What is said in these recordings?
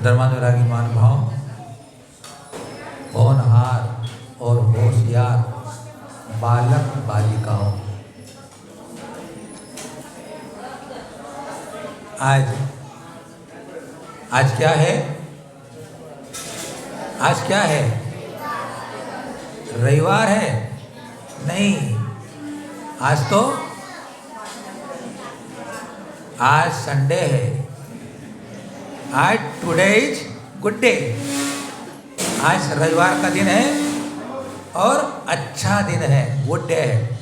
धर्मानुरागी महानुभाव, होनहार और होशियार बालक बालिकाओं, आज क्या है? आज क्या है? रविवार है? नहीं, आज संडे है। आज टुडे इज गुड डे। आज रविवार का दिन है और अच्छा दिन है, गुड डे है।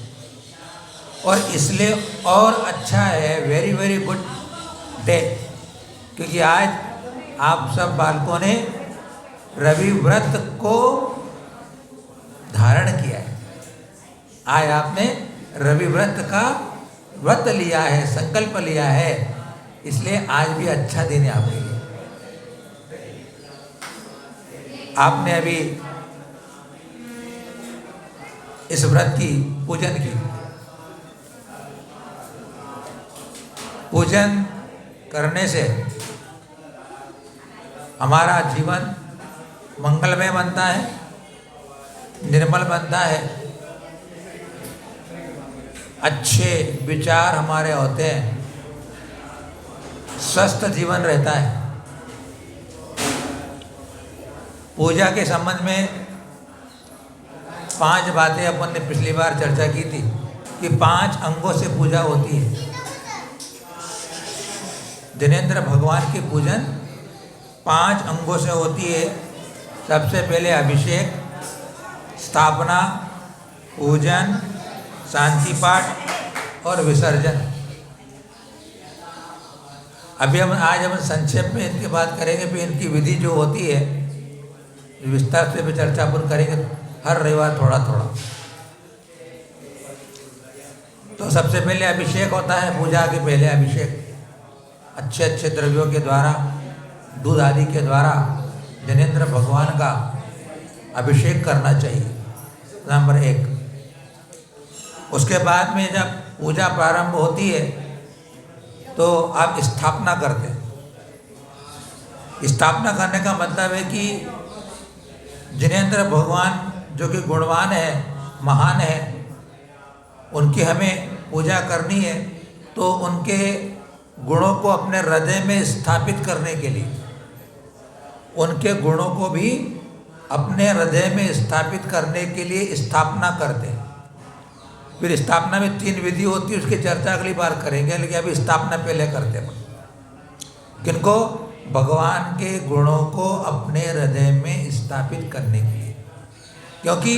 और इसलिए और अच्छा है, वेरी वेरी गुड डे, क्योंकि आज आप सब बालकों ने रवि व्रत को धारण किया है। आज आपने रवि व्रत का व्रत लिया है, संकल्प लिया है, इसलिए आज भी अच्छा दिन है आपके लिए। आपने अभी इस व्रत की पूजन की। पूजन करने से हमारा जीवन मंगलमय बनता है, निर्मल बनता है, अच्छे विचार हमारे होते हैं, स्वस्थ जीवन रहता है। पूजा के संबंध में 5 बातें अपन ने पिछली बार चर्चा की थी कि 5 अंगों से पूजा होती है। जिनेंद्र भगवान की पूजन 5 अंगों से होती है। सबसे पहले अभिषेक, स्थापना, पूजन, शांति पाठ और विसर्जन। अभी आज हम संक्षेप में इनकी बात करेंगे, फिर इनकी विधि जो होती है विस्तार से भी चर्चा अपन करेंगे हर रविवार थोड़ा थोड़ा। तो सबसे पहले अभिषेक होता है। पूजा के पहले अभिषेक अच्छे अच्छे द्रव्यों के द्वारा, दूध आदि के द्वारा जिनेंद्र भगवान का अभिषेक करना चाहिए, नंबर 1। उसके बाद में जब पूजा प्रारंभ होती है तो आप स्थापना करते हैं। स्थापना करने का मतलब है कि जिनेंद्र भगवान जो कि गुणवान है, महान है, उनकी हमें पूजा करनी है। तो उनके गुणों को अपने हृदय में स्थापित करने के लिए, उनके गुणों को भी अपने हृदय में स्थापित करने के लिए स्थापना करते हैं। फिर स्थापना में 3 विधि होती है, उसकी चर्चा अगली बार करेंगे, लेकिन अभी स्थापना पहले करते हैं। किनको? भगवान के गुणों को अपने हृदय में स्थापित करने के लिए, क्योंकि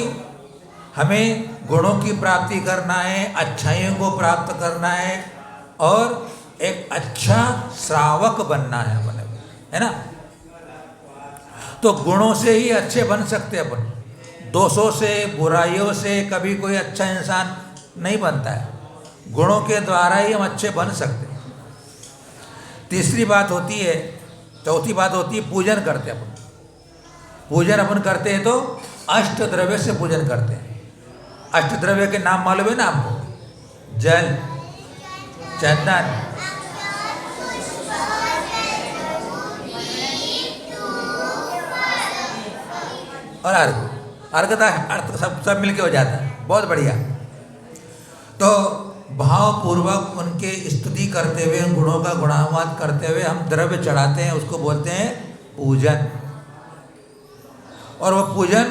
हमें गुणों की प्राप्ति करना है, अच्छाइयों को प्राप्त करना है और एक अच्छा श्रावक बनना है अपने, है ना। तो गुणों से ही अच्छे बन सकते हैं अपन। दोषों से, बुराइयों से कभी कोई अच्छा इंसान नहीं बनता है। गुणों के द्वारा ही हम अच्छे बन सकते हैं। तीसरी बात होती है, चौथी बात होती है पूजन करते हैं अपन। पूजन अपन करते हैं तो अष्ट द्रव्य से पूजन करते हैं। अष्ट द्रव्य के नाम मालूम है ना आपको? जल, चंदन, और अर्घ का अर्थ सब मिलके हो जाता है। बहुत बढ़िया। तो भावपूर्वक उनके स्तुति करते हुए, उन गुणों का गुणानुवाद करते हुए हम द्रव्य चढ़ाते हैं, उसको बोलते हैं पूजन। और वो पूजन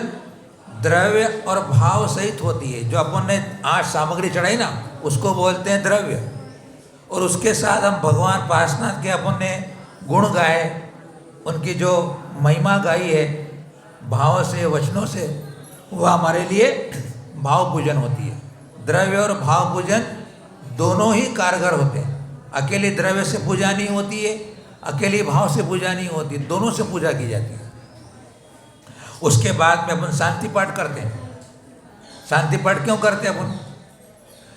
द्रव्य और भाव सहित होती है। जो अपन ने 8 सामग्री चढ़ाई ना, उसको बोलते हैं द्रव्य। और उसके साथ हम भगवान पार्श्वनाथ के अपन ने गुण गाए, उनकी जो महिमा गाई है भाव से, वचनों से, वो हमारे लिए भाव पूजन होती है। द्रव्य और भाव पूजन दोनों ही कारगर होते हैं। अकेले द्रव्य से पूजा नहीं होती है, अकेले भाव से पूजा नहीं होती, दोनों से पूजा की जाती है। उसके बाद में अपन शांति पाठ करते हैं। शांति पाठ क्यों करते हैं अपन?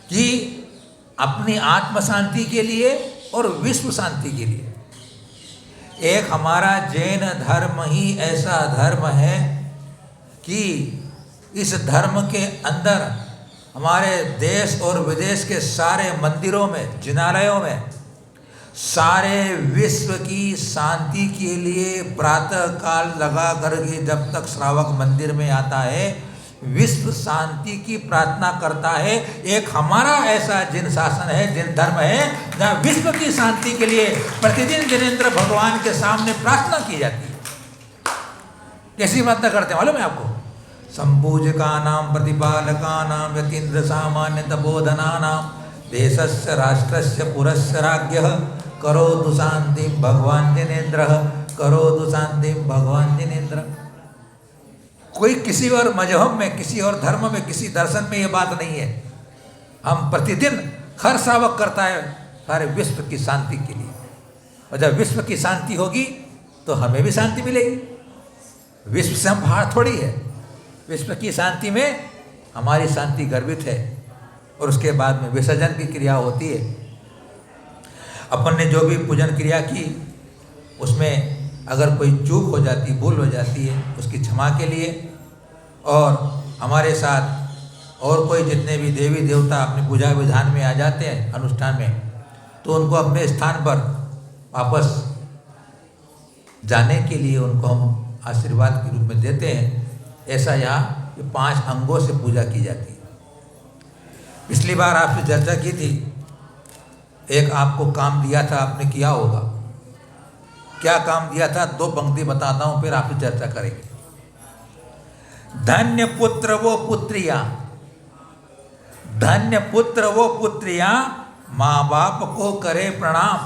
कि अपनी आत्म शांति के लिए और विश्व शांति के लिए। एक हमारा जैन धर्म ही ऐसा धर्म है कि इस धर्म के अंदर हमारे देश और विदेश के सारे मंदिरों में, जिनालयों में सारे विश्व की शांति के लिए प्रातः काल लगा करके जब तक श्रावक मंदिर में आता है, विश्व शांति की प्रार्थना करता है। एक हमारा ऐसा जिन शासन है, जिन धर्म है, जहाँ विश्व की शांति के लिए प्रतिदिन जिनेंद्र भगवान के सामने प्रार्थना की जाती है। कैसी प्रार्थना करते हैं मालूम है आपको? संपूजका नाम प्रतिपालका नाम यतीन्द्र सामान्य तपोधना नाम देशस्य राष्ट्रस्य पुरस्य राज्ञः करोतु शांतिं भगवान जिनेन्द्र, करोतु शांतिं भगवान जिनेन्द्र। कोई किसी और मजहब में, किसी और धर्म में, किसी दर्शन में ये बात नहीं है। हम प्रतिदिन हर श्रावक करता है सारे विश्व की शांति के लिए, और जब विश्व की शांति होगी तो हमें भी शांति मिलेगी। विश्व से हम बाहर थोड़ी है, विश्व की शांति में हमारी शांति गर्भित है। और उसके बाद में विसर्जन की क्रिया होती है। अपन ने जो भी पूजन क्रिया की उसमें अगर कोई चूक हो जाती, भूल हो जाती है, उसकी क्षमा के लिए, और हमारे साथ और कोई जितने भी देवी देवता अपनी पूजा विधान में आ जाते हैं अनुष्ठान में, तो उनको अपने स्थान पर वापस जाने के लिए उनको हम आशीर्वाद के रूप में देते हैं। ऐसा यहाँ ये 5 अंगों से पूजा की जाती है। पिछली बार आपसे चर्चा की थी, एक आपको काम दिया था, आपने किया होगा। क्या काम दिया था? 2 पंक्ति बताता हूँ, फिर आपसे चर्चा करेंगे। धन्य पुत्र वो पुत्रियां, धन्य पुत्र वो पुत्रियां, माँ बाप को करे प्रणाम,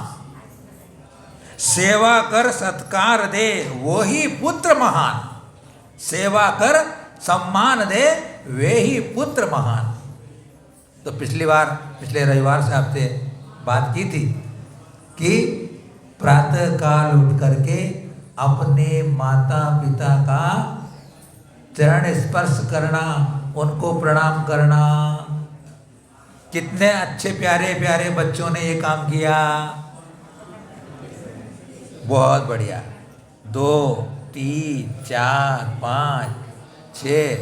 सेवा कर सत्कार दे वो ही पुत्र महान, सेवा कर सम्मान दे वे ही पुत्र महान। तो पिछले रविवार से आपसे बात की थी कि प्रातः काल उठ करके अपने माता पिता का चरण स्पर्श करना, उनको प्रणाम करना। कितने अच्छे प्यारे प्यारे बच्चों ने ये काम किया, बहुत बढ़िया। 2, 3, 4, 5, 6,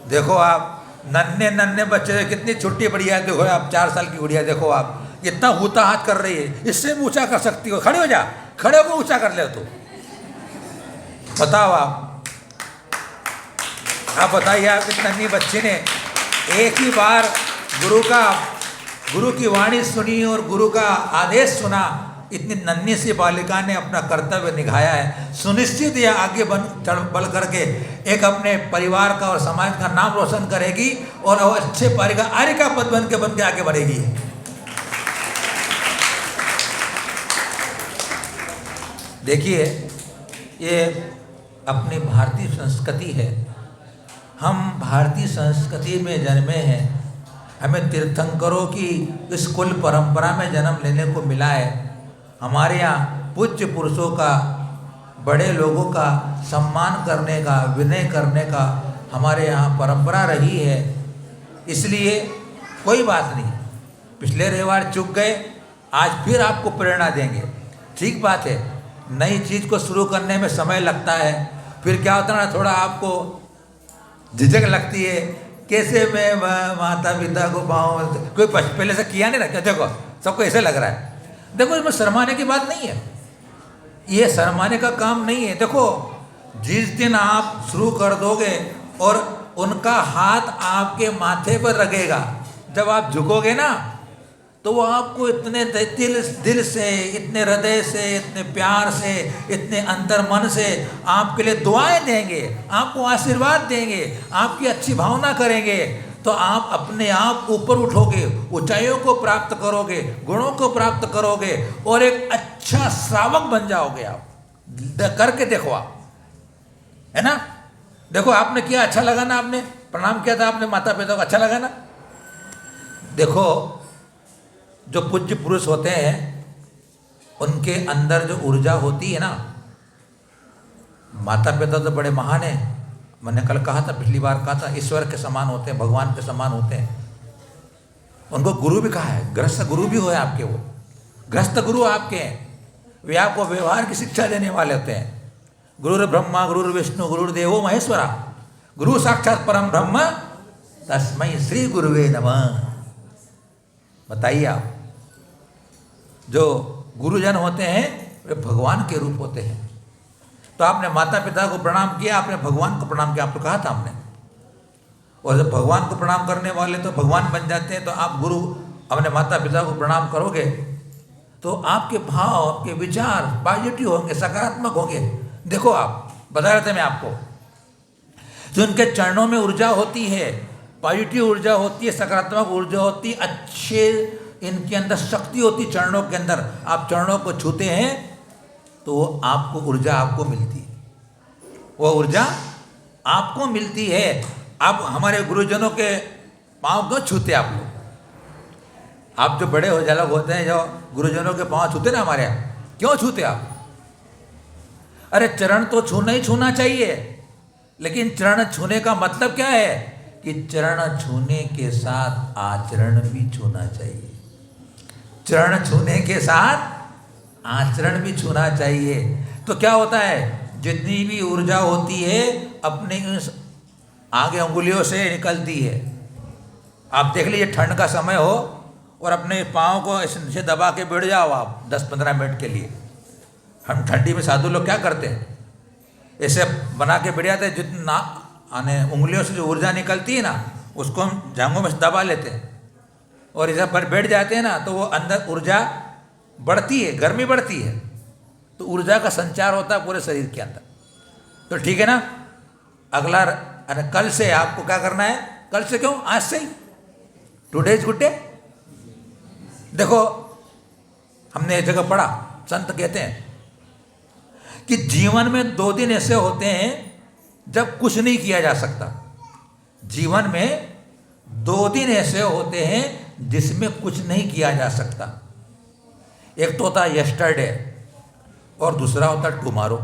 देखो आप नन्हे नन्हे बच्चे, कितनी छुट्टी बढ़िया है। देखो आप 4 साल की गुड़िया, देखो आप इतना ऊँचा हाथ कर रही है, इससे ऊंचा कर सकती हो। खड़े हो जा, खड़े होकर ऊंचा कर ले। तो बताओ आप बताइए, आप इस नन्ही बच्ची ने एक ही बार गुरु की वाणी सुनी और गुरु का आदेश सुना। इतनी नन्ही सी बालिका ने अपना कर्तव्य निभाया है। सुनिश्चित यह आगे बढ़ करके एक अपने परिवार का और समाज का नाम रोशन करेगी, और वो अच्छे बालिका आर्य का पद बन के आगे बढ़ेगी। देखिए, ये अपनी भारतीय संस्कृति है। हम भारतीय संस्कृति में जन्मे हैं। हमें तीर्थंकरों की इस कुल परंपरा में जन्म लेने को मिला है। हमारे यहाँ पूज्य पुरुषों का, बड़े लोगों का सम्मान करने का, विनय करने का हमारे यहाँ परंपरा रही है। इसलिए कोई बात नहीं, पिछले रविवार चूक गए, आज फिर आपको प्रेरणा देंगे। ठीक बात है, नई चीज़ को शुरू करने में समय लगता है। फिर क्या होता है ना, थोड़ा आपको झिझक लगती है, कैसे मैं माता पिता को पाऊँ। कोई पहले से किया नहीं ना, क्या देखो सबको ऐसे लग रहा है। देखो, इसमें शर्माने की बात नहीं है, ये शर्माने का काम नहीं है। देखो, जिस दिन आप शुरू कर दोगे और उनका हाथ आपके माथे पर लगेगा, जब आप झुकोगे ना, तो वो आपको इतने दिल से, इतने हृदय से, इतने प्यार से, इतने अंतर मन से आपके लिए दुआएं देंगे, आपको आशीर्वाद देंगे, आपकी अच्छी भावना करेंगे। तो आप अपने आप ऊपर उठोगे, ऊंचाइयों को प्राप्त करोगे, गुणों को प्राप्त करोगे, और एक अच्छा श्रावक बन जाओगे। आप करके देखो, आप है ना। देखो, आपने किया, अच्छा लगा ना, आपने प्रणाम किया था आपने माता पिता को, अच्छा लगा ना। देखो, जो पूज्य पुरुष होते हैं उनके अंदर जो ऊर्जा होती है ना, माता पिता तो बड़े महान हैं। मैंने कल कहा था, पिछली बार कहा था, ईश्वर के समान होते हैं, भगवान के समान होते हैं। उनको गुरु भी कहा है, गृहस्थ गुरु भी हो आपके, वो गृहस्थ गुरु आपके हैं। वे आपको व्यवहार की शिक्षा देने वाले होते हैं। गुरुर ब्रह्मा गुरुर विष्णु गुरुर्देवो महेश्वरा, गुरु साक्षात परम ब्रह्म तस्मै श्री गुरुवे नमः। बताइए आप, जो गुरुजन होते हैं वे भगवान के रूप होते हैं। तो आपने माता पिता को प्रणाम किया, आपने भगवान को प्रणाम किया, आपको कहा था हमने। और जब भगवान को प्रणाम करने वाले तो भगवान बन जाते हैं, तो आप गुरु अपने माता पिता को प्रणाम करोगे तो आपके भाव, आपके विचार पॉजिटिव होंगे, सकारात्मक होंगे। देखो आप बता रहे थे मैं आपको, जो उनके चरणों में ऊर्जा होती है, पॉजिटिव ऊर्जा होती है, सकारात्मक ऊर्जा होती है, अच्छे इनके अंदर शक्ति होती है चरणों के अंदर। आप चरणों को छूते हैं तो वो आपको ऊर्जा आपको मिलती है, वो ऊर्जा आपको मिलती है। अब हमारे गुरुजनों के पाँव क्यों छूते आप लोग? आप जो बड़े हो जालक होते हैं, जो गुरुजनों के पाँव छूते ना हमारे यहाँ, क्यों छूते आप? अरे चरण तो छूना ही छूना चाहिए, लेकिन चरण छूने का मतलब क्या है कि चरण छूने के साथ आचरण भी छूना चाहिए। चरण छूने के साथ आचरण भी छूना चाहिए। तो क्या होता है, जितनी भी ऊर्जा होती है अपने इस आगे अंगुलियों से निकलती है। आप देख लीजिए, ठंड का समय हो और अपने पाँव को ऐसे दबा के बैठ जाओ आप 10-15 मिनट के लिए। हम ठंडी में साधु लोग क्या करते हैं, ऐसे बना के बैठ जाते हैं, जितना आने उंगलियों से जो ऊर्जा निकलती है ना, उसको हम जांघों में से दबा लेते हैं और इधर पर बैठ जाते हैं ना, तो वो अंदर ऊर्जा बढ़ती है, गर्मी बढ़ती है, तो ऊर्जा का संचार होता है पूरे शरीर के अंदर। तो ठीक है ना, अगला कल से आपको क्या करना है, कल से क्यों, आज से ही, टुडे इज गुड डे। देखो हमने एक जगह पढ़ा, संत कहते हैं कि जीवन में 2 दिन ऐसे होते हैं जब कुछ नहीं किया जा सकता। जीवन में 2 दिन ऐसे होते हैं जिसमें कुछ नहीं किया जा सकता। एक तो होता है यस्टरडे और दूसरा होता है टुमारो।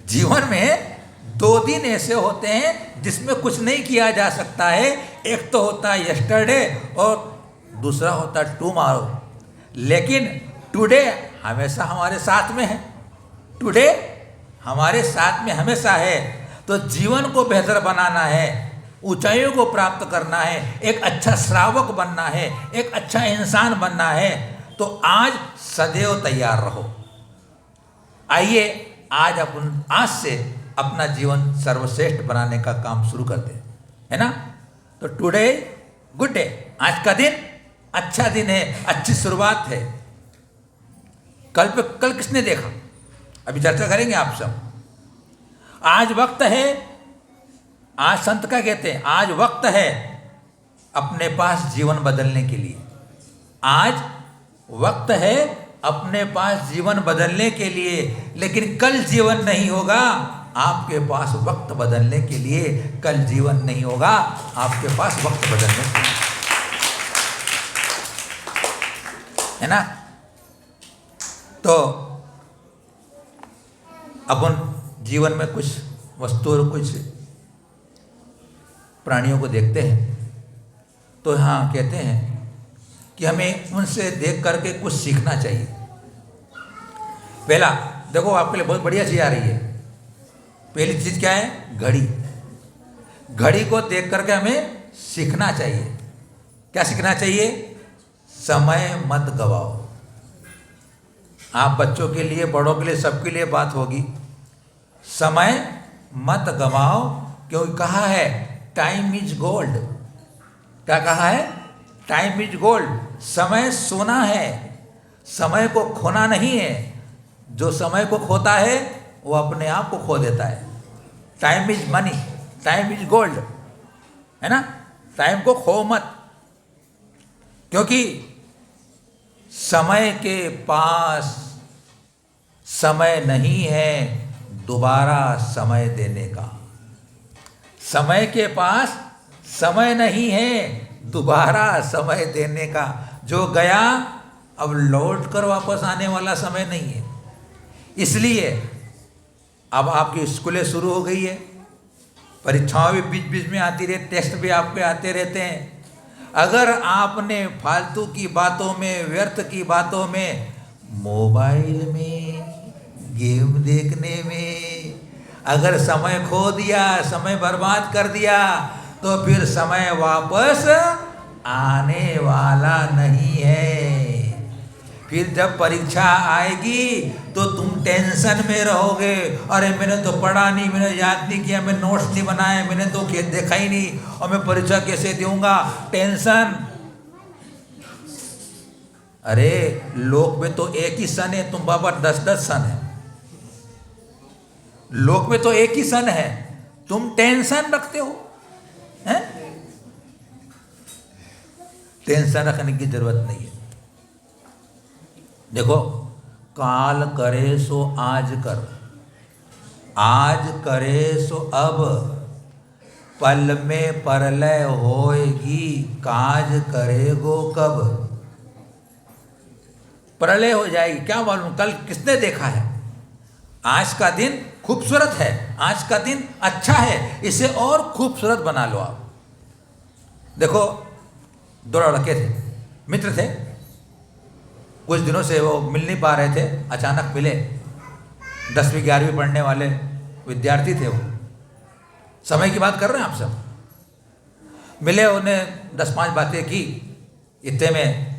जीवन में 2 दिन ऐसे होते हैं जिसमें कुछ नहीं किया जा सकता है। एक तो होता है यस्टरडे और दूसरा होता है टुमारो। लेकिन टुडे हमेशा हमारे साथ में है, टुडे हमारे साथ में हमेशा है। तो जीवन को बेहतर बनाना है, ऊंचाइयों को प्राप्त करना है, एक अच्छा श्रावक बनना है, एक अच्छा इंसान बनना है, तो आज सदैव तैयार रहो। आइए आज आज से अपना जीवन सर्वश्रेष्ठ बनाने का काम शुरू करते हैं, है ना। तो टुडे गुड डे, आज का दिन अच्छा दिन है, अच्छी शुरुआत है। कल किसने देखा, अभी चर्चा करेंगे आप सब। आज वक्त है, आज संत का कहते हैं, आज वक्त है अपने पास जीवन बदलने के लिए। आज वक्त है अपने पास जीवन बदलने के लिए, लेकिन कल जीवन नहीं होगा आपके पास वक्त बदलने के लिए। कल जीवन नहीं होगा आपके पास वक्त बदलने के लिए, है ना। तो अपन जीवन में कुछ वस्तु और कुछ प्राणियों को देखते हैं, तो हाँ कहते हैं कि हमें उनसे देख करके कुछ सीखना चाहिए। पहला देखो, आपके लिए बहुत बढ़िया चीज़ आ रही है। पहली चीज़ क्या है, घड़ी। घड़ी को देख करके हमें सीखना चाहिए। क्या सीखना चाहिए, समय मत गवाओ। आप बच्चों के लिए, बड़ों के लिए, सबके लिए बात होगी, समय मत गवाओ, क्योंकि कहा है टाइम इज गोल्ड। क्या कहा है, टाइम इज गोल्ड। समय सोना है, समय को खोना नहीं है। जो समय को खोता है वो अपने आप को खो देता है। Time is money, time is gold, है ना। टाइम को खो मत, क्योंकि समय के पास समय नहीं है दोबारा समय देने का। समय के पास समय नहीं है दोबारा समय देने का। जो गया अब लौट कर वापस आने वाला समय नहीं है। इसलिए अब आपकी स्कूलें शुरू हो गई है, परीक्षाएं भी बीच बीच में आती रहती, टेस्ट भी आपके आते रहते हैं। अगर आपने फालतू की बातों में, व्यर्थ की बातों में, मोबाइल में, गेम देखने में अगर समय खो दिया, समय बर्बाद कर दिया, तो फिर समय वापस आने वाला नहीं है। फिर जब परीक्षा आएगी तो तुम टेंशन में रहोगे, अरे मैंने तो पढ़ा नहीं, मैंने याद नहीं किया, मैं नोट्स नहीं बनाए, मैंने तो देखा ही नहीं, और मैं परीक्षा कैसे दूंगा, टेंशन। अरे लोक में तो एक ही सन है, तुम बाबा 10-10 सन है। लोक में तो एक ही सन है, तुम टेंशन रखते हो हैं? टेंशन रखने की जरूरत नहीं है। देखो, काल करे सो आज कर, आज करे सो अब, पल में परलय होएगी, काज करेगो कब। प्रलय हो जाएगी, क्या मालूम कल किसने देखा है। आज का दिन खूबसूरत है, आज का दिन अच्छा है, इसे और खूबसूरत बना लो आप। देखो, दो लड़के थे, मित्र थे, कुछ दिनों से वो मिल नहीं पा रहे थे, अचानक मिले। 10वीं 11वीं पढ़ने वाले विद्यार्थी थे वो, समय की बात कर रहे हैं आप सब। मिले, उन्हें 10-5 बातें की। इतने में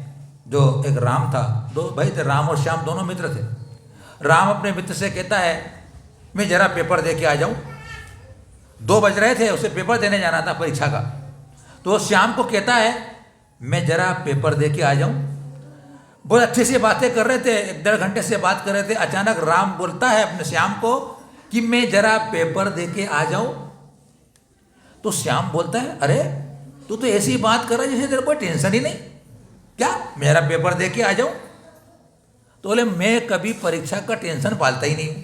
जो एक राम था, दो भाई थे, राम और श्याम दोनों मित्र थे। राम अपने मित्र से कहता है, मैं जरा पेपर दे के आ जाऊं। 2 बज रहे थे, उसे पेपर देने जाना था परीक्षा का। तो श्याम को कहता है, मैं जरा पेपर दे के आ जाऊं। बहुत अच्छे से बातें कर रहे थे, 1-1.5 घंटे से बात कर रहे थे। अचानक राम बोलता है अपने श्याम को कि मैं जरा पेपर दे के आ जाऊं। तो श्याम बोलता है, अरे तू तो ऐसी बात कर रहा है जैसे तेरे कोई टेंशन ही नहीं, क्या मेरा पेपर दे के आ जाऊं। तो बोले, मैं कभी परीक्षा का टेंशन पालता ही नहीं हूं,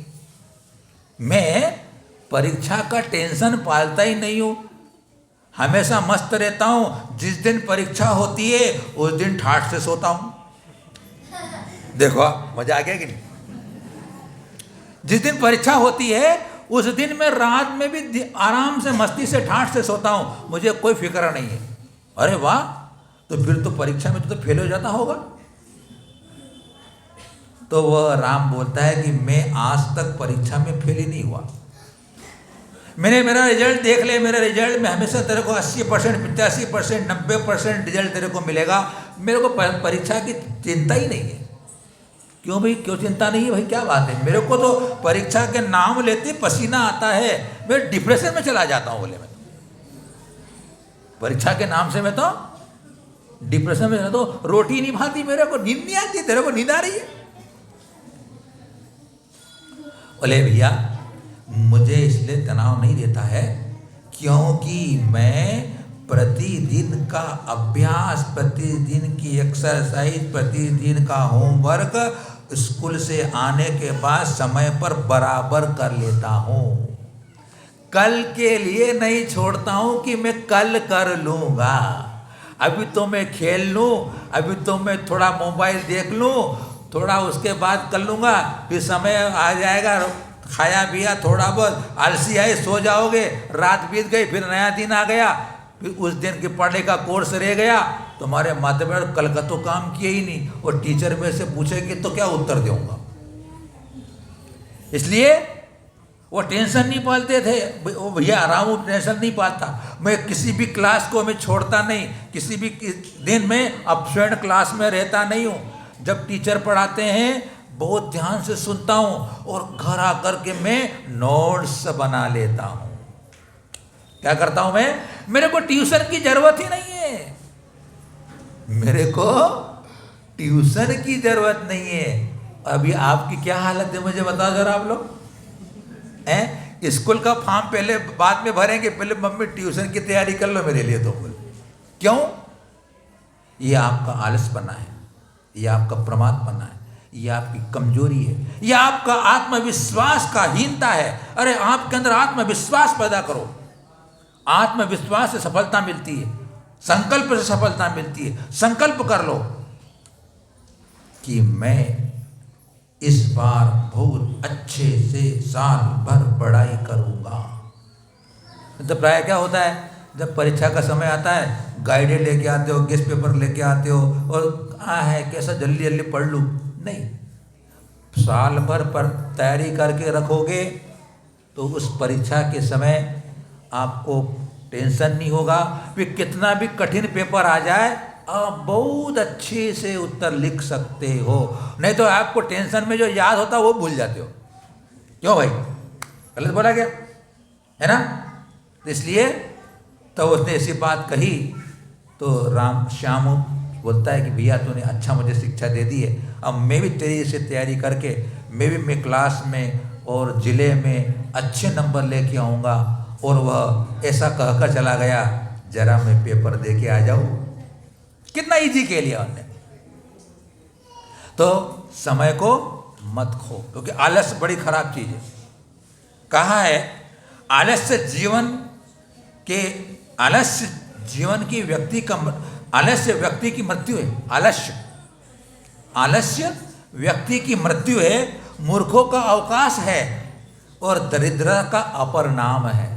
मैं परीक्षा का टेंशन पालता ही नहीं हूं, हमेशा मस्त रहता हूं। जिस दिन परीक्षा होती है उस दिन ठाठ से सोता हूं। देखो मजा आ गया कि नहीं। जिस दिन परीक्षा होती है उस दिन मैं रात में भी आराम से मस्ती से ठाठ से सोता हूं, मुझे कोई फिक्र नहीं है। अरे वाह, तो फिर तो परीक्षा में तो फेल हो जाता होगा। तो वह राम बोलता है कि मैं आज तक परीक्षा में फेल ही नहीं हुआ। मैंने मेरा रिजल्ट देख ले, मेरे रिजल्ट में हमेशा तेरे को 80%, 85%, 90% रिजल्ट तेरे को मिलेगा। मेरे को परीक्षा की चिंता ही नहीं है। क्यों भाई, क्यों चिंता नहीं है भाई, क्या बात है। मेरे को तो परीक्षा के नाम लेते पसीना आता है, मैं डिप्रेशन में चला जाता हूँ। बोले, मैं परीक्षा के नाम से मैं तो डिप्रेशन में, तो रोटी नहीं भाती, मेरे को नींद नहीं आती, तेरे को नींद आ रही है। बोले भैया, मुझे इसलिए तनाव नहीं देता है क्योंकि मैं प्रतिदिन का अभ्यास, प्रतिदिन की एक्सरसाइज, प्रतिदिन का होमवर्क स्कूल से आने के बाद समय पर बराबर कर लेता हूँ। कल के लिए नहीं छोड़ता हूँ कि मैं कल कर लूँगा। अभी तो मैं खेल लूँ, अभी तो मैं थोड़ा मोबाइल देख लूँ, थोड़ा उसके बाद कर लूँगा, फिर समय आ जाएगा, खाया पिया थोड़ा बहुत, आलसी आए, सो जाओगे, रात बीत गई, फिर नया दिन आ गया, फिर उस दिन के पढ़ने का कोर्स रह गया। तुम्हारे माता पिता कल का तो काम किए ही नहीं, और टीचर में से पूछेगी तो क्या उत्तर दूंगा। इसलिए वो टेंशन नहीं पालते थे। वो भैया आराम टेंशन नहीं पालता। मैं किसी भी क्लास को मैं छोड़ता नहीं, किसी भी दिन में अब्सेंट क्लास में रहता नहीं हूँ। जब टीचर पढ़ाते हैं बहुत ध्यान से सुनता हूँ, और घर आकर के मैं नोट्स बना लेता हूँ। क्या करता हूँ मैं, मेरे को ट्यूशन की जरूरत ही नहीं है, मेरे को ट्यूशन की जरूरत नहीं है। अभी आपकी क्या हालत है मुझे बताओ जरा आप लोग। स्कूल का फॉर्म पहले बाद में भरेंगे, पहले मम्मी ट्यूशन की तैयारी कर लो मेरे लिए। तो बोल क्यों? ये आपका आलसपना है, ये आपका प्रमादपना है, ये आपकी कमजोरी है, ये आपका आत्मविश्वास का हीनता है। अरे आपके अंदर आत्मविश्वास पैदा करो। आत्मविश्वास से सफलता मिलती है, संकल्प से सफलता मिलती है। संकल्प कर लो कि मैं इस बार बहुत अच्छे से साल भर पढ़ाई करूंगा। तो प्राय क्या होता है, जब परीक्षा का समय आता है, गाइडेड लेके आते हो, गेस्ट पेपर लेके आते हो, और है कैसा जल्दी जल्दी पढ़ लूँ। नहीं, साल भर पर तैयारी करके रखोगे तो उस परीक्षा के समय आपको टेंशन नहीं होगा। फिर कितना भी कठिन पेपर आ जाए आप बहुत अच्छे से उत्तर लिख सकते हो, नहीं तो आपको टेंशन में जो याद होता है वो भूल जाते हो। क्यों भाई, गलत बोला क्या है ना? इसलिए तो उसने ऐसी बात कही तो राम श्याम बोलता है कि भैया तूने अच्छा मुझे शिक्षा दे दी है, अब मैं भी तेरी से तैयारी करके मैं क्लास में और ज़िले में अच्छे नंबर लेके आऊँगा। और वह ऐसा कहकर चला गया, जरा मैं पेपर दे के आ जाऊँ। कितना इजी कह लिया उन्होंने। तो समय को मत खो, क्योंकि आलस्य बड़ी खराब चीज़ है। कहा है आलस्य जीवन की व्यक्ति का आलस्य व्यक्ति की मृत्यु है। आलस्य व्यक्ति की मृत्यु है, मूर्खों का अवकाश है और दरिद्रता का अपर नाम है।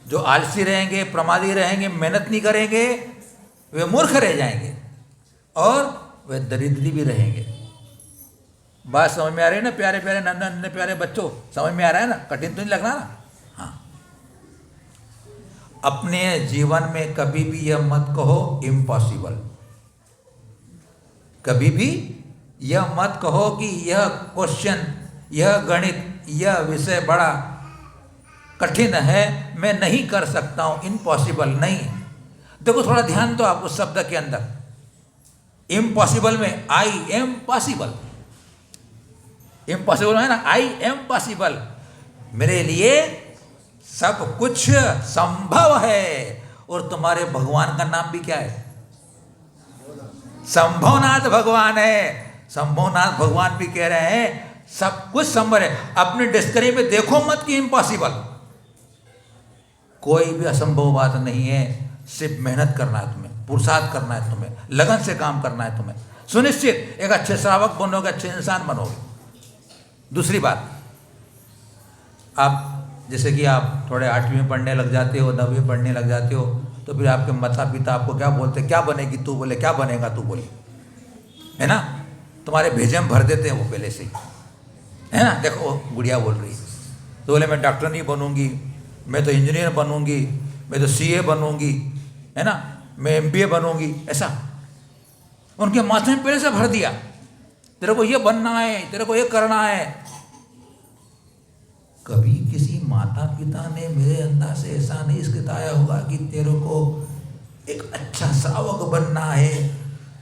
जो आलसी रहेंगे, प्रमादी रहेंगे, मेहनत नहीं करेंगे, वे मूर्ख रह जाएंगे और वे दरिद्री भी रहेंगे। बात समझ में आ रही है ना प्यारे प्यारे नन्हे प्यारे बच्चों? समझ में आ रहा है ना? कठिन तो नहीं लगना ना? हाँ। अपने जीवन में कभी भी यह मत कहो इम्पॉसिबल। कभी भी यह मत कहो कि यह क्वेश्चन, यह गणित, यह विषय बड़ा कठिन है, मैं नहीं कर सकता हूं। इम्पॉसिबल नहीं। देखो थोड़ा ध्यान दो आप उस शब्द के अंदर। इम्पॉसिबल में आई एम पॉसिबल। इम्पॉसिबल है ना, आई एम पॉसिबल। मेरे लिए सब कुछ संभव है। और तुम्हारे भगवान का नाम भी क्या है? संभवनाथ भगवान है। संभवनाथ भगवान भी कह रहे हैं सब कुछ संभव है। अपनी डिस्कवरी में देखो मत कि इम्पॉसिबल। कोई भी असंभव बात नहीं है। सिर्फ मेहनत करना है तुम्हें, पुरुषार्थ करना है तुम्हें, लगन से काम करना है तुम्हें। सुनिश्चित एक अच्छे श्रावक बनोगे, अच्छे इंसान बनोगे। दूसरी बात, आप जैसे कि आप थोड़े 8वीं में पढ़ने लग जाते हो, 9वीं में पढ़ने लग जाते हो, तो फिर आपके माता पिता आपको क्या बोलते? क्या बनेगी तू? बोले क्या बनेगा तू? बोले है ना, तुम्हारे भेजे में भर देते हैं वो पहले से ही, है ना। देखो गुड़िया बोल रही है तो बोले मैं डॉक्टर नहीं बनूंगी, मैं तो इंजीनियर बनूंगी, मैं तो सीए बनूंगी, है ना, मैं एमबीए बनूंगी। ऐसा उनके माथे में पहले से भर दिया, तेरे को ये बनना है, तेरे को ये करना है। कभी किसी माता पिता ने मेरे अंदर से ऐसा नहीं सिखाया होगा कि तेरे को एक अच्छा श्रावक बनना है,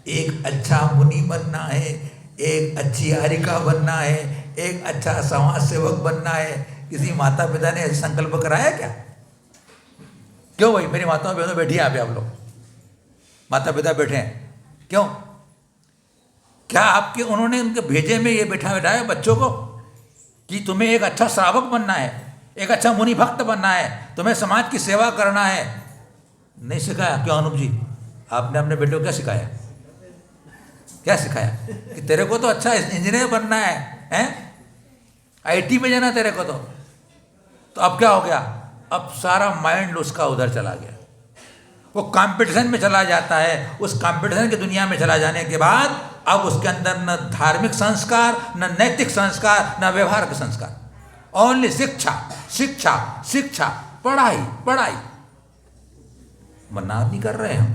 एक अच्छा मुनि बनना है, एक अच्छी हारिका बनना है, एक अच्छा समाज सेवक बनना है। किसी माता पिता ने संकल्प कराया क्या? क्यों भाई, मेरी माताओं बहनों बैठी हैं आप लोग, माता पिता बैठे हैं, क्यों? क्या आपके उन्होंने उनके भेजे में ये बैठाया बच्चों को कि तुम्हें एक अच्छा श्रावक बनना है, एक अच्छा मुनि भक्त बनना है, तुम्हें समाज की सेवा करना है? नहीं सिखाया। क्यों अनूप जी, आपने अपने बेटे को क्या सिखाया? क्या सिखाया कि तेरे को तो अच्छा इंजीनियर बनना है, हैं? आईटी में जाना तेरे को तो अब क्या हो गया? अब सारा माइंड उसका उधर चला गया, वो कंपटीशन में चला जाता है। उस कंपटीशन की दुनिया में चला जाने के बाद अब उसके अंदर न धार्मिक संस्कार, न नैतिक संस्कार, न व्यवहार के संस्कार, ओनली शिक्षा शिक्षा शिक्षा, पढ़ाई पढ़ाई। मना नहीं कर रहे हम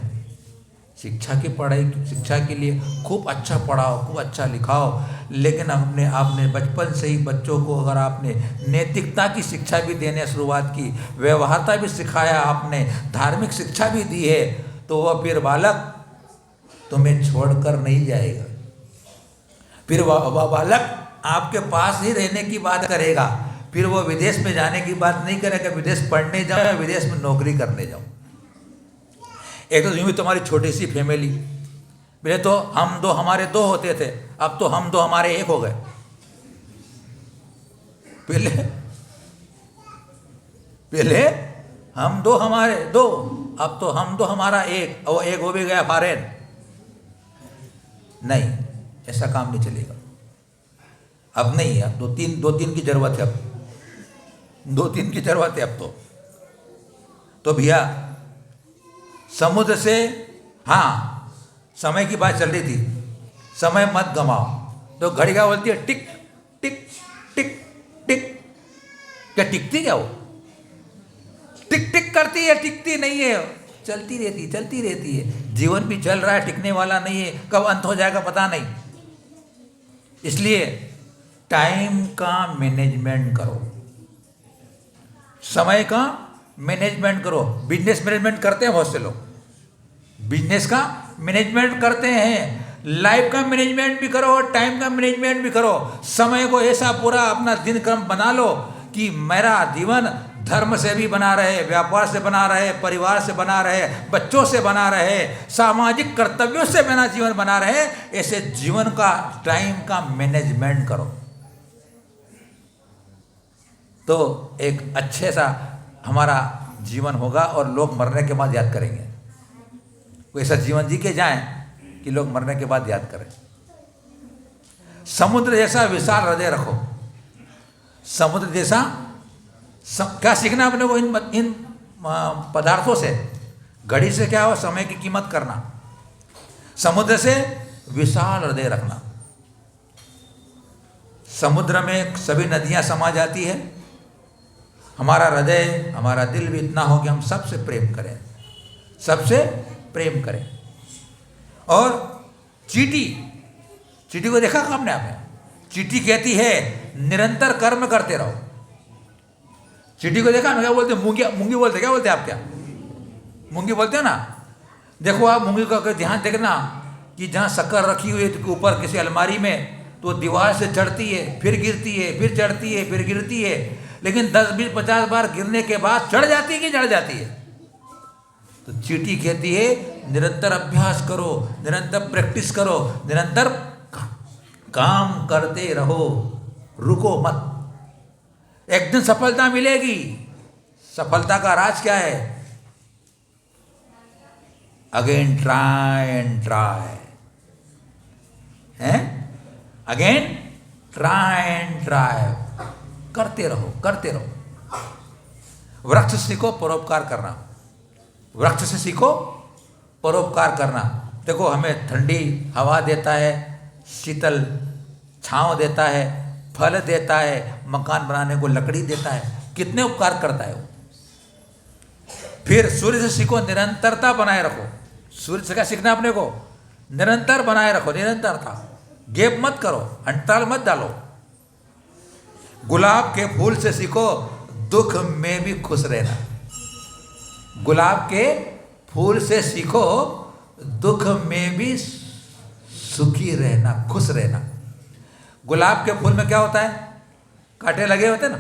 शिक्षा की पढ़ाई, शिक्षा के लिए खूब अच्छा पढ़ाओ, खूब अच्छा लिखाओ, लेकिन आपने बचपन से ही बच्चों को अगर आपने नैतिकता की शिक्षा भी देने शुरुआत की, व्यवहारता भी सिखाया, आपने धार्मिक शिक्षा भी दी है, तो वह फिर बालक तुम्हें छोड़कर नहीं जाएगा। फिर वह बालक आपके पास ही रहने की बात करेगा। फिर वो विदेश में जाने की बात नहीं करेगा, विदेश पढ़ने जाओ या विदेश में नौकरी करने जाओ। एक तो यूँ भी तुम्हारी छोटी सी फैमिली, पहले तो हम दो हमारे दो होते थे, अब तो हम दो हमारे एक हो गए। पहले हम दो हमारे दो, अब तो हम दो हमारा एक, और एक हो भी गया फॉरेन। नहीं, ऐसा काम नहीं चलेगा। अब नहीं है, अब दो तीन की जरूरत है। अब 2-3 की जरूरत है अब तो भैया समुद्र से, हाँ समय की बात चल रही थी, समय मत गंवाओ। तो घड़ी क्या बोलती है? टिक टिक टिक टिक। क्या टिकती क्या वो? टिक टिक करती है, टिकती नहीं है। चलती रहती है। जीवन भी चल रहा है, टिकने वाला नहीं है, कब अंत हो जाएगा पता नहीं। इसलिए टाइम का मैनेजमेंट करो, समय का मैनेजमेंट करो। बिजनेस मैनेजमेंट करते हैं बहुत से लोग, बिजनेस का मैनेजमेंट करते हैं, लाइफ का मैनेजमेंट भी करो और टाइम का मैनेजमेंट भी करो। समय को ऐसा पूरा अपना दिन क्रम बना लो कि मेरा जीवन धर्म से भी बना रहे, व्यापार से बना रहे, परिवार से बना रहे, बच्चों से बना रहे, सामाजिक कर्तव्यों से मेरा जीवन बना रहे। ऐसे जीवन का टाइम का मैनेजमेंट करो तो एक अच्छे सा हमारा जीवन होगा और लोग मरने के बाद याद करेंगे। कोई ऐसा जीवन जी के जाएं कि लोग मरने के बाद याद करें। समुद्र जैसा विशाल हृदय रखो, समुद्र जैसा क्या सीखना अपने को इन पदार्थों से। घड़ी से क्या हो, समय की कीमत करना। समुद्र से विशाल हृदय रखना। समुद्र में सभी नदियां समा जाती है। हमारा हृदय, हमारा दिल भी इतना हो कि हम सबसे प्रेम करें, सबसे प्रेम करें। और चींटी को देखा आपने? आपने चींटी कहती है निरंतर कर्म करते रहो। चींटी को देखा ना, क्या बोलते? मूंगी बोलते, क्या बोलते आप? क्या मूंगी बोलते हो ना? देखो आप मूंगी का ध्यान देखना कि जहाँ शक्कर रखी हुई है तो ऊपर किसी अलमारी में, तो दीवार से चढ़ती है, फिर गिरती है, फिर चढ़ती है, फिर गिरती है, लेकिन 10, 20, 50 बार गिरने के बाद चढ़ जाती है कि चढ़ जाती है? तो चींटी कहती है निरंतर अभ्यास करो, निरंतर प्रैक्टिस करो, निरंतर काम करते रहो, रुको मत। एक दिन सफलता मिलेगी। सफलता का राज क्या है? अगेन ट्राई एंड ट्राई, हैं? अगेन ट्राई एंड ट्राई, करते रहो, करते रहो। वृक्ष सीखो परोपकार करना, वृक्ष से सीखो परोपकार करना। देखो हमें ठंडी हवा देता है, शीतल छांव देता है, फल देता है, मकान बनाने को लकड़ी देता है, कितने उपकार करता है वो। फिर सूर्य से सीखो निरंतरता बनाए रखो। सूर्य से क्या सीखना अपने को? निरंतर बनाए रखो, निरंतरता, गैप मत करो, अंतराल मत डालो। गुलाब के फूल से सीखो दुख में भी खुश रहना। गुलाब के फूल से सीखो दुख में भी सुखी रहना, खुश रहना। गुलाब के फूल में क्या होता है? कांटे लगे होते हैं ना।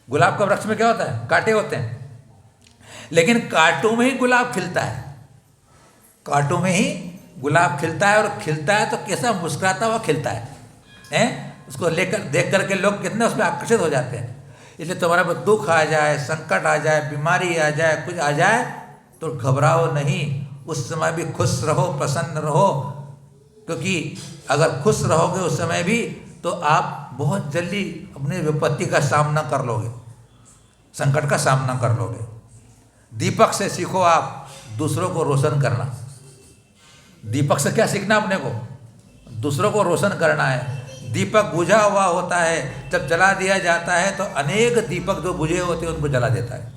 गुलाब का वृक्ष में क्या होता है? कांटे होते हैं, लेकिन कांटों में ही गुलाब खिलता है। कांटों में ही गुलाब खिलता है, और खिलता है तो कैसा मुस्कुराता हुआ खिलता है, उसको लेकर देख करके लोग कितने उसमें आकर्षित हो जाते हैं। इसलिए तुम्हारे पर दुख आ जाए, संकट आ जाए, बीमारी आ जाए, कुछ आ जाए तो घबराओ नहीं, उस समय भी खुश रहो, प्रसन्न रहो। क्योंकि अगर खुश रहोगे उस समय भी तो आप बहुत जल्दी अपनी विपत्ति का सामना कर लोगे, संकट का सामना कर लोगे। दीपक से सीखो आप दूसरों को रोशन करना। दीपक से क्या सीखना अपने को? दूसरों को रोशन करना है। दीपक बुझा हुआ होता है, जब जला दिया जाता है तो अनेक दीपक जो बुझे होते हैं उनको जला देता है।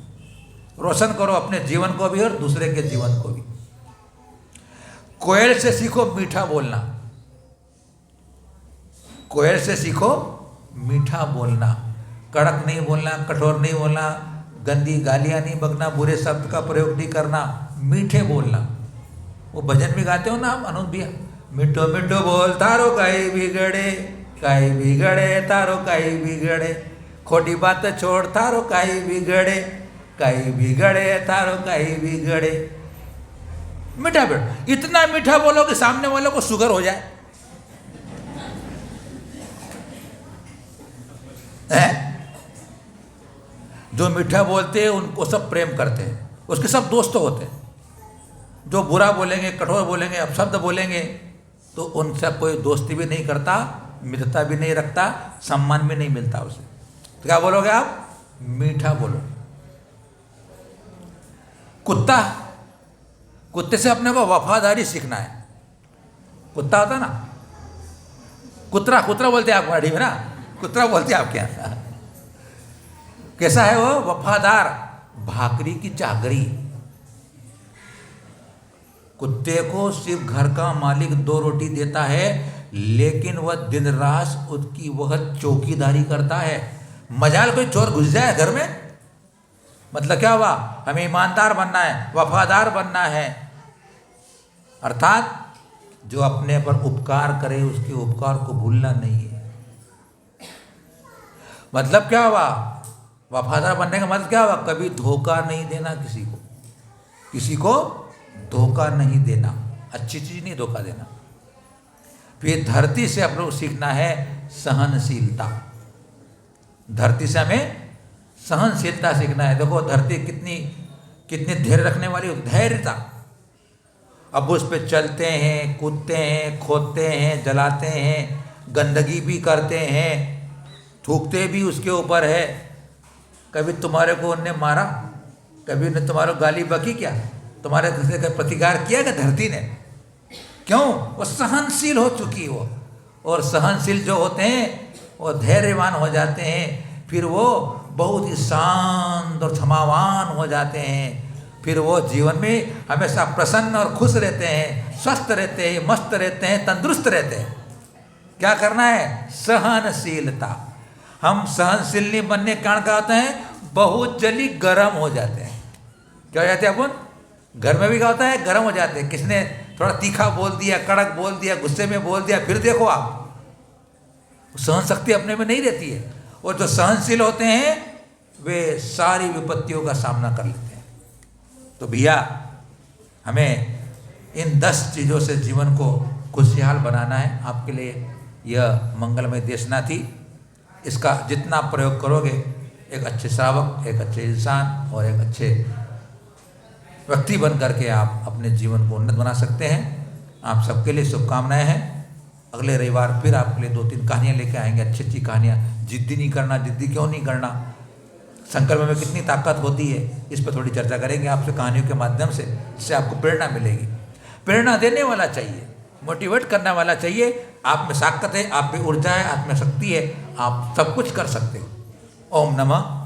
रोशन करो अपने जीवन को भी और दूसरे के जीवन को भी। कोयल से सीखो मीठा बोलना। कोयल से सीखो मीठा बोलना, कड़क नहीं बोलना, कठोर नहीं बोलना, गंदी गालियां नहीं बकना, बुरे शब्द का प्रयोग नहीं करना, मीठे बोलना। वो भजन भी गाते हो ना आप, अनुज भैया, मिठो मिठो बोल तारो काई बिगड़े, काई बिगड़े तारो काई बिगड़े, खोटी बात छोड़ तारो काई बिगड़े, काई बिगड़े तारो काई बिगड़े। मीठा बोल, इतना मीठा बोलो कि सामने वालों को शुगर हो जाए। जो मीठा बोलते हैं उनको सब प्रेम करते हैं, उसके सब दोस्त होते हैं। जो बुरा बोलेंगे, कठोर बोलेंगे, अपशब्द बोलेंगे तो उनसे कोई दोस्ती भी नहीं करता, मित्रता भी नहीं रखता, सम्मान भी नहीं मिलता उसे। तो क्या बोलोगे आप? मीठा बोलो। कुत्ता, कुत्ते से अपने को वफादारी सीखना है। कुत्ता होता ना, कुतरा, कुतरा बोलते हैं आप गाड़ी में ना, कुतरा बोलते हैं आपके यहाँ। कैसा है वो? वफादार, भाकरी की चाकरी। कुत्ते को सिर्फ घर का मालिक 2 रोटी देता है, लेकिन वह दिन रात उसकी वह चौकीदारी करता है। मजाल कोई चोर घुस जाए घर में, मतलब क्या हुआ? हमें ईमानदार बनना है, वफादार बनना है। अर्थात जो अपने पर उपकार करे उसके उपकार को भूलना नहीं है। मतलब क्या हुआ? वफादार बनने का मतलब क्या हुआ? कभी धोखा नहीं देना किसी को, किसी को धोखा नहीं देना, अच्छी चीज नहीं धोखा देना। फिर धरती से अपने को सीखना है सहनशीलता। धरती से हमें सहनशीलता सीखना है। देखो धरती कितनी धैर्य रखने वाली, धैर्यता। अब उस पर चलते हैं, कूदते हैं, खोदते हैं, जलाते हैं, गंदगी भी करते हैं, थूकते भी उसके ऊपर है। कभी तुम्हारे को उनने मारा? कभी उन्हें तुम्हारे गाली बकी क्या? तुम्हारे से प्रतिकार किया क्या धरती ने? क्यों? वो सहनशील हो चुकी है वो। और सहनशील जो होते हैं वो धैर्यवान हो जाते हैं। फिर वो बहुत ही शांत और क्षमावान हो जाते हैं। फिर वो जीवन में हमेशा प्रसन्न और खुश रहते हैं, स्वस्थ रहते हैं, मस्त रहते हैं, तंदुरुस्त रहते हैं। क्या करना है? सहनशीलता। हम सहनशील नहीं बनने के कारण क्या होते हैं? बहुत जल्दी गर्म हो जाते हैं। क्या हो जाते हैं अपन? घर में भी क्या होता है? गर्म हो जाते हैं। किसने थोड़ा तीखा बोल दिया, कड़क बोल दिया, गुस्से में बोल दिया, फिर देखो आप सहन शक्ति अपने में नहीं रहती है। और जो सहनशील होते हैं वे सारी विपत्तियों का सामना कर लेते हैं। तो भैया हमें इन 10 चीज़ों से जीवन को खुशहाल बनाना है। आपके लिए यह मंगलमय देशना थी। इसका जितना प्रयोग करोगे एक अच्छे श्रावक, एक अच्छे इंसान और एक अच्छे व्यक्ति बन करके आप अपने जीवन को उन्नत बना सकते हैं। आप सबके लिए शुभकामनाएं हैं। अगले रविवार फिर आपके लिए 2-3 कहानियाँ लेके आएंगे, अच्छी अच्छी कहानियाँ। जिद्दी नहीं करना, जिद्दी क्यों नहीं करना, संकल्प में कितनी ताकत होती है, इस पर थोड़ी चर्चा करेंगे आपसे कहानियों के माध्यम से, जिससे आपको प्रेरणा मिलेगी। प्रेरणा देने वाला चाहिए, मोटिवेट करने वाला चाहिए। आप में ताकत है, आप में ऊर्जा है, आप में शक्ति है, आप सब कुछ कर सकते हो। ओम नमः